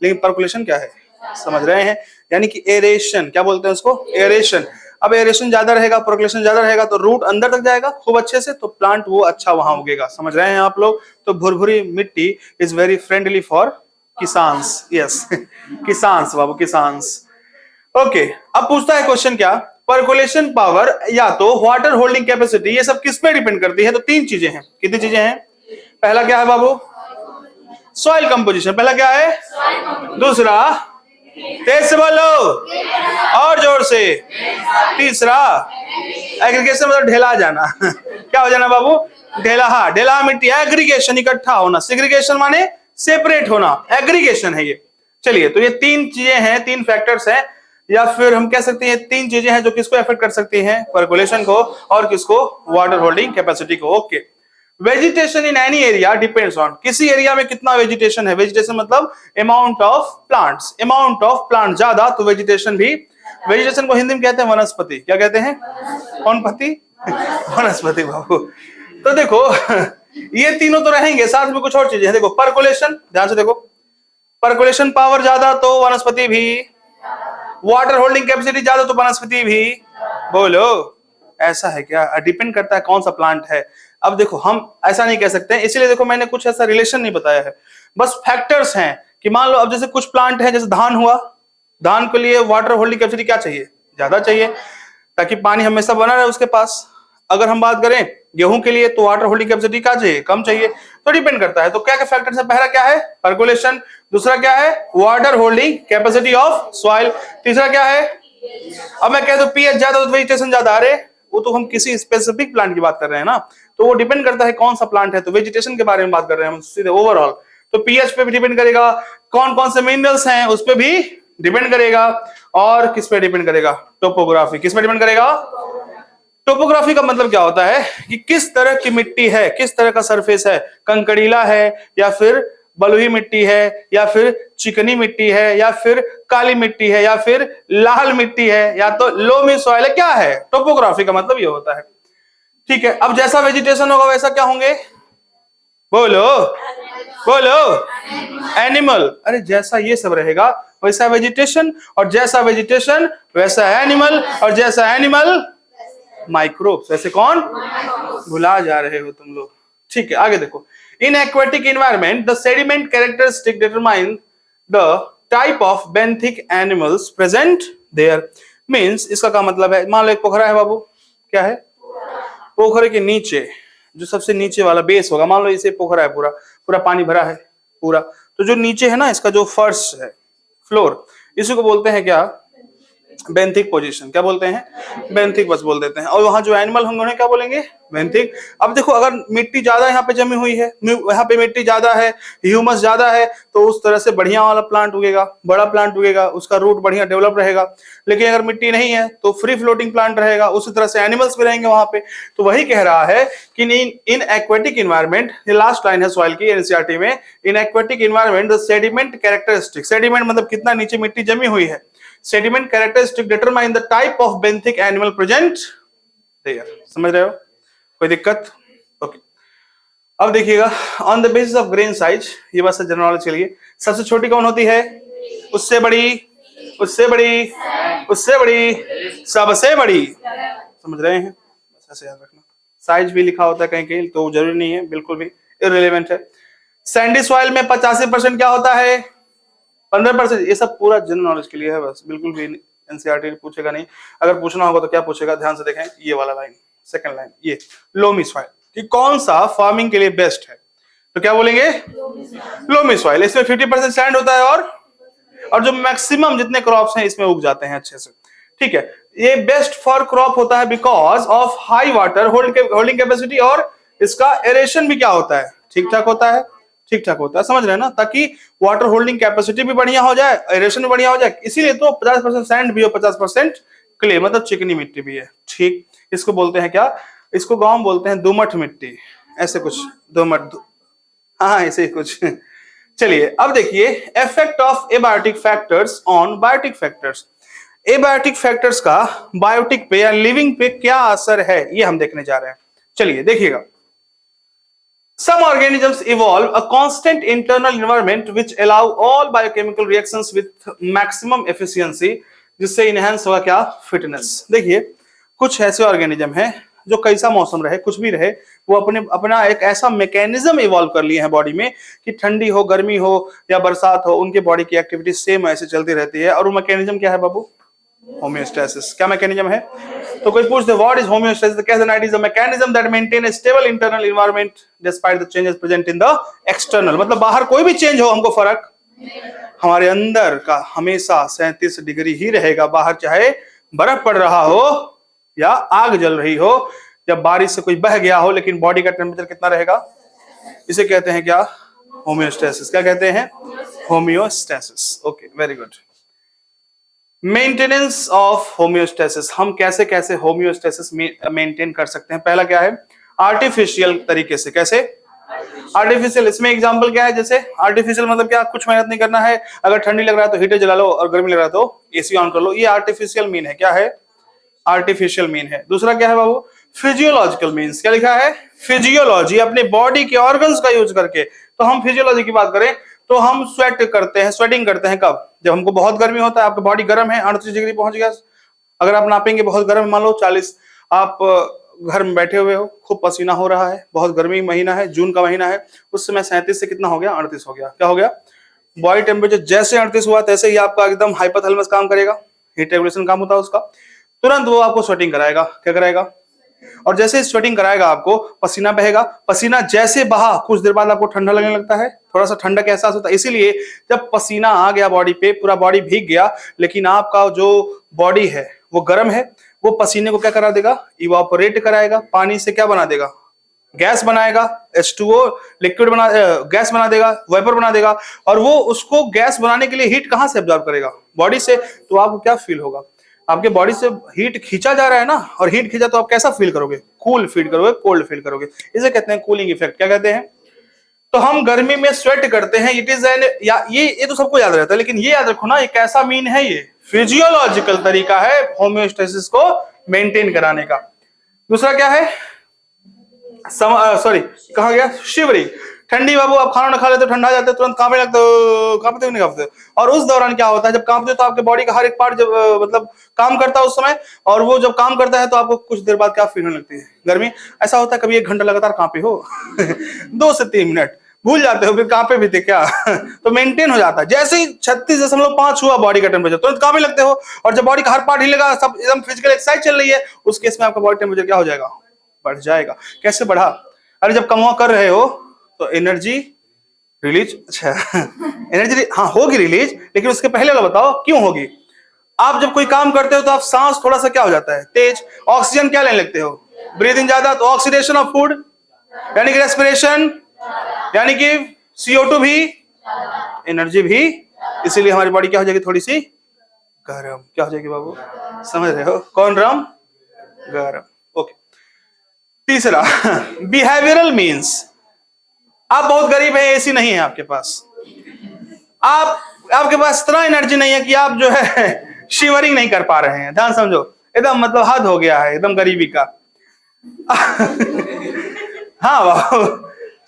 लेकिन परकुलेशन क्या है, समझ रहे हैं, यानी कि एरेशन, क्या बोलते हैं उसको, एरेशन। अब एरेशन ज्यादा रहेगा, परकुलेशन ज्यादा रहेगा, तो रूट अंदर तक जाएगा खूब अच्छे से, तो प्लांट वो अच्छा वहां उगेगा, समझ रहे हैं आप लोग। तो भुरभुरी मिट्टी is very friendly for किसान्स, yes किसान्स Babu, किसान्स। Okay, अब पूछता है क्वेश्चन क्या, परकोलेशन पावर या तो वाटर होल्डिंग कैपेसिटी, ये सब किस पे डिपेंड करती है, तो तीन चीजें हैं। कितनी चीजें हैं? पहला क्या है बाबू, सॉइल कंपोजिशन, पहला क्या है, दूसरा तेज से बोलो और जोर से, तीसरा एग्रीगेशन, मतलब ढेला जाना क्या हो जाना बाबू, ढेला, हाँ ढेला मिट्टी, एग्रीगेशन इकट्ठा होना, सेग्रीगेशन माने सेपरेट होना, एग्रीगेशन है ये। चलिए, तो ये तीन चीजें हैं, तीन फैक्टर्स हैं, या फिर हम कह सकते हैं तीन चीजें हैं जो किसको अफेक्ट कर सकती हैं, परकोलेशन को, और किसको, वाटर होल्डिंग कैपेसिटी को। Okay, vegetation in any area depends on, किसी एरिया में कितना वेजिटेशन है, वेजिटेशन मतलब amount of plants, amount of plant ज्यादा तो वेजिटेशन भी, वेजिटेशन को हिंदी में कहते हैं वनस्पति, क्या कहते हैं, कौन पति, वनस्पति बाबू। तो देखो ये तीनों तो रहेंगे, साथ में कुछ और चीजें हैं, देखो परकोलेशन, ध्यान से देखो, परकोलेशन पावर ज्यादा तो वनस्पति भी, वाटर होल्डिंग कैपेसिटी ज्यादा तो वनस्पति भी, बोलो ऐसा है क्या, डिपेंड करता है कौन सा प्लांट है। अब देखो हम ऐसा नहीं कह सकते, इसलिए देखो मैंने कुछ ऐसा रिलेशन नहीं बताया है, बस फैक्टर्स हैं कि मान लो अब जैसे कुछ प्लांट है, जैसे धान हुआ, धान के लिए वाटर होल्डिंग कैपेसिटी क्या चाहिए, ज्यादा चाहिए, ताकि पानी हमेशा बना रहे उसके पास। अगर हम बात करें गेहूं के लिए, तो वाटर होल्डिंग कैपेसिटी क्या चाहिए, कम चाहिए, तो डिपेंड करता है। तो क्या क्या फैक्टर्स है, पहला क्या है, परकोलेशन, दूसरा क्या है, water holding capacity of soil, तीसरा क्या है, अब मैं कह दूं पीएच ज्यादा तो वेजिटेशन ज्यादा, अरे वो तो हम किसी स्पेसिफिक प्लांट की बात कर रहे हैं ना, तो वो डिपेंड करता है कौन सा प्लांट है। तो वेजिटेशन के बारे में बात कर रहे हैं हम सीधे ओवरऑल, तो पीएच पे भी डिपेंड करेगा, कौन कौन से मिनरल्स हैं उस पे भी डिपेंड करेगा, और किस पे डिपेंड करेगा, टोपोग्राफी, किस पे डिपेंड करेगा। टोपोग्राफी का मतलब क्या होता है कि किस तरह की मिट्टी है, किस तरह का सरफेस है, कंकड़ीला है या फिर बलुई मिट्टी है या फिर चिकनी मिट्टी है या फिर काली मिट्टी है या फिर लाल मिट्टी है या तो लोमी सॉइल है, क्या है। टोपोग्राफी का मतलब ये होता है। ठीक है, अब जैसा वेजिटेशन होगा वैसा क्या होंगे, बोलो बोलो, एनिमल। अरे जैसा ये सब रहेगा वैसा वेजिटेशन, और जैसा वेजिटेशन वैसा एनिमल, और जैसा एनिमल माइक्रोब्स। वैसे कौन, भुला जा रहे हो तुम लोग। ठीक है, आगे देखो। In aquatic environment the sediment characteristic determine the type of benthic animals present there. Means इसका क्या मतलब है, मान लो एक पोखरा है बाबू, क्या है, पोखरे के नीचे जो सबसे नीचे वाला बेस होगा, मान लो इसे पोखरा है, पूरा पूरा पानी भरा है पूरा, तो जो नीचे है ना इसका जो फर्श है, फ्लोर, इसी को बोलते हैं क्या, बेंथिक पोजीशन। क्या बोलते हैं, बेंथिक बस बोल देते हैं। और वहां जो एनिमल होंगे उन्हें क्या बोलेंगे, बेंथिक। अब देखो अगर मिट्टी ज्यादा यहाँ पे जमी हुई है, यहाँ पे मिट्टी ज्यादा है, ह्यूमस ज्यादा है, तो उस तरह से बढ़िया वाला प्लांट उगेगा, बड़ा प्लांट उगेगा, उसका रूट बढ़िया डेवलप रहेगा। लेकिन अगर मिट्टी नहीं है तो फ्री फ्लोटिंग प्लांट रहेगा, उसी तरह से एनिमल्स भी रहेंगे वहां पे। तो वही कह रहा है कि इन एक्वेटिक इन्वायरमेंट, ये लास्ट लाइन है सॉइल की एनसीईआरटी में, in aquatic environment the sediment characteristic, sediment मतलब कितना नीचे मिट्टी जमी हुई है, sediment characteristic determine the type of benthic animal present there। समझ रहे हो, कोई दिक्कत, ओके। अब देखिएगा, on the basis of grain size, ये बस जनरल नॉलेज के लिए, सबसे छोटी कौन होती है, उससे बड़ी, उससे बड़ी, उससे बड़ी, सबसे बड़ी। समझ रहे हैं, बस ऐसे याद रखना। साइज भी लिखा होता है कहीं कहीं, तो जरूरी नहीं है, बिल्कुल भी इररिलेवेंट है। सैंडी सॉइल में 85% क्या होता है, 15%। ये सब पूरा जनरल नॉलेज के लिए है, बस बिल्कुल भी एनसीईआरटी पूछेगा नहीं। अगर पूछना होगा तो क्या पूछेगा, ध्यान से देखें, ये वाला लाइन, सेकंड लाइन, ये लोमी सॉइल कि कौन सा फार्मिंग के लिए बेस्ट है, तो क्या बोलेंगे, लोमी सॉइल। इसमें 50% सैंड होता है, और जो मैक्सिमम जितने क्रॉप्स हैं इसमें उग जाते हैं अच्छे से। ठीक है, ये बेस्ट फॉर क्रॉप होता है because of high water holding capacity, और इसका एरेशन भी क्या होता है, ठीक ठाक होता है, ठीक ठाक होता है, समझ रहे हैं ना, ताकि वाटर होल्डिंग कैपेसिटी भी बढ़िया हो जाए, एरेशन भी बढ़िया हो जाए। इसीलिए तो 50% सैंड भी हो, 50% क्ले, मतलब चिकनी मिट्टी भी है। ठीक, इसको बोलते हैं क्या, इसको गांव में बोलते हैं दोमट मिट्टी, ऐसे कुछ, दोमट, हाँ ऐसे ही कुछ। चलिए अब देखिए, effect of abiotic factors on biotic factors. Abiotic factors का बायोटिक पे या लिविंग पे क्या असर है, ये हम देखने जा रहे हैं। चलिए देखिएगा। Some organisms evolve a constant internal environment which allow all biochemical reactions with maximum efficiency, जिससे इनहेंस होगा क्या, फिटनेस। देखिए कुछ ऐसे ऑर्गेनिज्म हैं जो कैसा मौसम रहे, कुछ भी रहे, वो अपना एक ऐसा मैकेनिज्म इवॉल्व कर लिए हैं बॉडी में कि ठंडी हो, गर्मी हो या बरसात हो, उनके बॉडी की एक्टिविटी सेम ऐसे चलती रहती है। और वो मैकेनिज्म क्या है बाबू, होम्योस्टेसिस। क्या मैकेनिज्म है, तो कोई पूछ दे व्हाट इज होम्योस्टेसिस, तो कह देना it is a mechanism that maintain a stable internal environment despite the changes present in the external. मतलब बाहर कोई भी चेंज हो हमको फर्क, हमारे अंदर का हमेशा 37 डिग्री ही रहेगा, बाहर चाहे बर्फ पड़ रहा हो या आग जल रही हो या बारिश से कोई बह गया हो, लेकिन बॉडी का टेम्परेचर कितना रहेगा, इसे कहते हैं क्या, होम्योस्टेसिस। क्या कहते हैं, homeostasis. Okay, very good. Maintenance of homeostasis, हम कैसे कैसे होम्योस्टेसिस मेंटेन कर सकते हैं। पहला क्या है, आर्टिफिशियल तरीके से। कैसे, आर्टिफिशियल, इसमें एग्जांपल क्या है, जैसे आर्टिफिशियल मतलब क्या, कुछ मेहनत नहीं करना है, अगर ठंडी लग रहा है तो हीटर जला लो और गर्मी लग रहा है तो एसी ऑन कर लो, ये आर्टिफिशियल मीन है। क्या है, आर्टिफिशियल मीन है। दूसरा क्या है बाबू, फिजियोलॉजिकल मीन्स। क्या लिखा है, फिजियोलॉजी, अपने बॉडी के ऑर्गन्स का यूज करके। तो हम फिजियोलॉजी की बात करें तो हम स्वेट करते हैं, स्वेटिंग करते हैं कब, जब हमको बहुत गर्मी होता है, आपकी बॉडी गर्म है, 38 डिग्री पहुंच गया, अगर आप नापेंगे बहुत गर्म, मान लो 40, आप घर में बैठे हुए हो, खूब पसीना हो रहा है, बहुत गर्मी महीना है, जून का महीना है, उस समय 37 से कितना हो गया, 38 हो गया। क्या हो गया, बॉडी टेम्परेचर जैसे 38 हुआ तैसे ही आपका एकदम हाइपोथैलेमस काम करेगा, हीट रेगुलेशन काम होता है उसका, तुरंत वो आपको स्वेटिंग कराएगा। क्या कराएगा, और जैसे स्वेटिंग कराएगा आपको पसीना बहेगा, पसीना जैसे बहा कुछ देर बाद आपको ठंडा लगने लगता है, थोड़ा सा ठंडा का एहसास होता है। इसीलिए जब पसीना आ गया बॉडी पे, पूरा बॉडी भीग गया, लेकिन आपका जो बॉडी है वो गर्म है, वो पसीने को क्या करा देगा, इवापोरेट कराएगा, पानी से क्या बना देगा, गैस बनाएगा, H2O लिक्विड बना, गैस बना देगा, वेपर बना देगा, और वो उसको गैस बनाने के लिए हीट कहां से एब्जॉर्ब करेगा? बॉडी से। तो आपको क्या फील होगा? आपके बॉडी से हीट खींचा जा रहा है ना, और हीट खींचा तो आप कैसा फील करोगे? कूल फील करोगे, कोल्ड फील करोगे। इसे कहते हैं कूलिंग इफेक्ट। क्या कहते हैं? तो हम गर्मी में स्वेट करते हैं, इट इज एन, या ये तो सबको याद रहता है, लेकिन ये याद रखो ना, ये कैसा मीन है? ये फिजियोलॉजिकल तरीका है होम्योस्टेसिस को मेंटेन कराने का। दूसरा क्या है? सॉरी, कहा गया? शिवरिंग। ठंडी बाबू, आप खाना ना खा लेते, ठंडा जाते, तुरंत कांपने लगते हो, कांपते नहीं कांपते? और उस दौरान क्या होता है? जब कांपते हो तो आपके बॉडी का हर एक पार्ट जब मतलब काम करता है उस समय, और वो जब काम करता है तो आपको कुछ देर बाद क्या फील होने लगती है? गर्मी। ऐसा होता है कभी 1 घंटा लगातार कांपे हो 2 से 3 मिनट भूल जाते हो, फिर कांपे भी थे क्या तो मेंटेन हो जाता है। जैसे ही 36.5 हुआ बॉडी का टेम्परेचर, तुरंत कांपने लगते हो, और जब बॉडी का हर पार्ट हिलेगा, सब एकदम फिजिकल एक्सरसाइज चल रही है, उस केस में आपका बॉडी टेम्परेचर क्या हो जाएगा? बढ़ जाएगा। कैसे बढ़ा? अरे जब कमवा कर रहे हो तो एनर्जी रिलीज, अच्छा एनर्जी हाँ होगी रिलीज, लेकिन उसके पहले वाला बताओ क्यों होगी? आप जब कोई काम करते हो तो आप सांस थोड़ा सा क्या हो जाता है? तेज। ऑक्सीजन क्या लेने लगते हो? ब्रीदिंग ज्यादा, तो ऑक्सीडेशन ऑफ फूड, यानी कि रेस्पिरेशन, यानी कि CO2 भी, एनर्जी भी। इसीलिए हमारी बॉडी क्या हो जाएगी? थोड़ी सी गर्म। क्या हो जाएगी बाबू? समझ रहे हो? कौन राम? गर्म। ओके। तीसरा बिहेवियरल मीन्स, आप बहुत गरीब हैं, एसी नहीं है आपके पास, आपके पास इतना एनर्जी नहीं है कि आप जो है शिवरिंग नहीं कर पा रहे हैं। ध्यान समझो, एकदम मतलब हद हो गया है एकदम गरीबी का हाँ बाबू,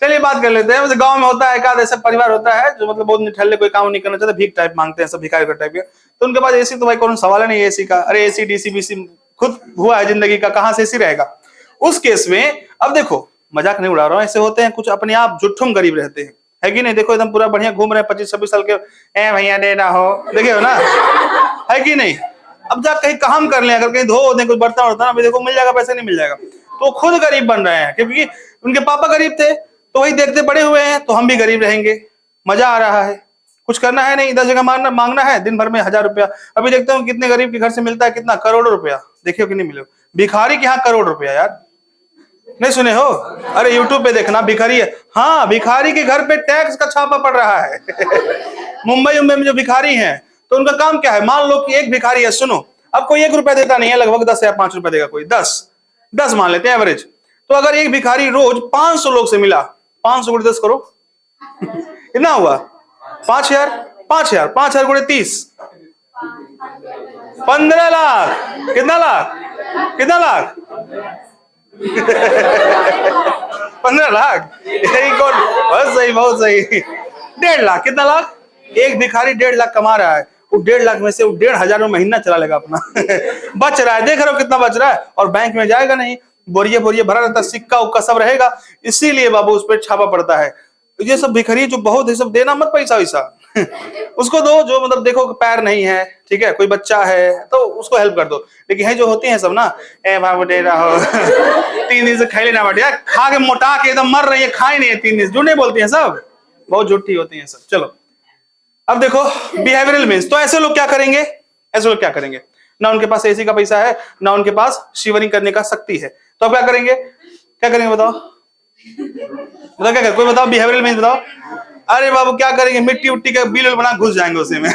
चलिए बात कर लेते हैं। वैसे गांव में होता है, एक ऐसा परिवार होता है जो मतलब बहुत निठल्ले, कोई काम नहीं करना चाहते, भीख टाइप मांगते हैं, सब भिखारी टाइप के, तो उनके पास एसी तो भाई कौन सवाल है नहीं एसी का। अरे एसी डीसी बीसी खुद हुआ है जिंदगी का, कहां से एसी रहेगा? उस केस में अब देखो, मजाक नहीं उड़ा रहा हूं, ऐसे होते हैं कुछ अपने आप जुट्ठुम गरीब रहते हैं, है कि नहीं? देखो एकदम पूरा बढ़िया घूम रहे हैं 25-26 साल के, ए भैया दे ना हो, देखे हो ना, है कि नहीं? अब जा कहीं काम कर ले, अगर कहीं धो दे कुछ बर्तन वर्तन, अभी देखो मिल जाएगा, पैसे नहीं मिल जाएगा, तो खुद गरीब बन रहे हैं, क्योंकि उनके पापा गरीब थे तो वही देखते बड़े हुए हैं, तो हम भी गरीब रहेंगे। मजा आ रहा है, कुछ करना है नहीं, 10 जगह मांगना है, दिन भर में 1000 रुपया। अभी देखते हो कितने गरीब के घर से मिलता है, कितना? करोड़ों रुपया। देखियो कि नहीं मिले? भिखारी के यहाँ करोड़ रुपया यार, नहीं सुने हो? अरे यूट्यूब पे देखना, भिखारी है, हाँ भिखारी के घर पे टैक्स का छापा पड़ रहा है मुंबई में जो भिखारी हैं, तो उनका काम क्या है? मान लो कि एक भिखारी है, सुनो, अब कोई 1 रुपया देता नहीं है, लगभग 10 या 5 रुपया देगा कोई, 10 मान लेते हैं एवरेज। तो अगर एक भिखारी रोज 500 लोग से मिला, 500 गुणे 10 करो कितना हुआ? 5000, 5000, 5000 गुणे 30, 15 लाख। कितना लाख? कितना लाख? 15 लाख। यही कौन? बहुत सही, बहुत सही। 1.5 लाख। कितना लाख? एक भिखारी 1.5 लाख कमा रहा है, वो 1.5 लाख में से 1,500 में महीना चला लेगा अपना बच रहा है, देख रहे हो कितना बच रहा है, और बैंक में जाएगा नहीं, बोरिये बोरिये भरा रहता, सिक्का उक्का सब रहेगा, इसीलिए बाबू उस पर छापा पड़ता है। ये सब भिखारी जो बहुत है, सब देना मत पैसा वैसा उसको दो जो मतलब देखो पैर नहीं है, ठीक है, कोई बच्चा है तो उसको हेल्प कर दो। लेकिन है जो होती है सब ना, ए बाबू दे रहा हो 3 दिन से खाई लेना बढ़िया, खा के मोटा के एकदम मर रही है, खाई नहीं है 3 दिन, झूठे बोलती है सब, बहुत झूठी होती है सब। चलो अब देखो बिहेवियरल मीन्स, तो ऐसे लोग क्या करेंगे? ऐसे लोग क्या करेंगे? ना उनके पास एसी का पैसा है, ना उनके पास शिवरिंग करने का शक्ति है, तो अब क्या करेंगे? क्या करेंगे बताओ? बताओ क्या करें? कोई बताओ बिहेवियरल मीन्स बताओ। अरे बाबू क्या करेंगे? मिट्टी उट्टी का बिल बना घुस जाएंगे उसी में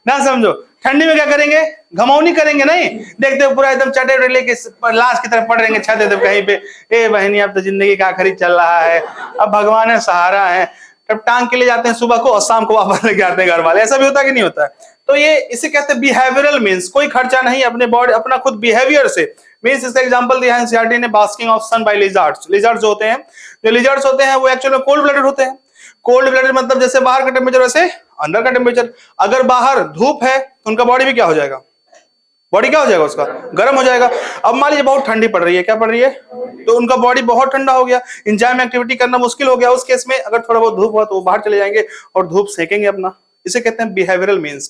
ना समझो। ठंडी में क्या करेंगे? घमौनी करेंगे नहीं, देखते हो पूरा एकदम चटे लेके लाश की तरफ पड़ रहेंगे छत एकदम कहीं पे, ए बहनी अब तो जिंदगी का आखिरी चल रहा है, अब भगवान है सहारा है, तब टांग के ले जाते हैं सुबह को और शाम को वापस लेके आते हैं घर वाले। ऐसा भी होता है कि नहीं होता है? तो ये इसे कहते हैं बिहेवियरल मीन्स, कोई खर्चा नहीं अपने बॉडी, अपना खुद बिहेवियर से। मीन्स इसका एग्जांपल दिया है एनसीईआरटी ने, basking of sun by lizards. Lizards जो होते हैं, वो एक्चुअली में कोल्ड ब्लडेड होते हैं। कोल्ड ब्लडेड मतलब जैसे बाहर का टेम्परेचर वैसे अंदर का टेम्परेचर। अगर बाहर धूप है तो उनका बॉडी भी क्या हो जाएगा? बॉडी क्या हो जाएगा उसका? गर्म हो जाएगा। अब मान लीजिए बहुत ठंडी पड़ रही है, क्या पड़ रही है? तो उनका बॉडी बहुत ठंडा हो गया, एंजाइम एक्टिविटी करना मुश्किल हो गया। उस केस में अगर थोड़ा बहुत धूप हुआ तो वो बाहर चले जाएंगे और धूप सेकेंगे अपना। इसे कहते हैं बिहेवियरल मीन्स।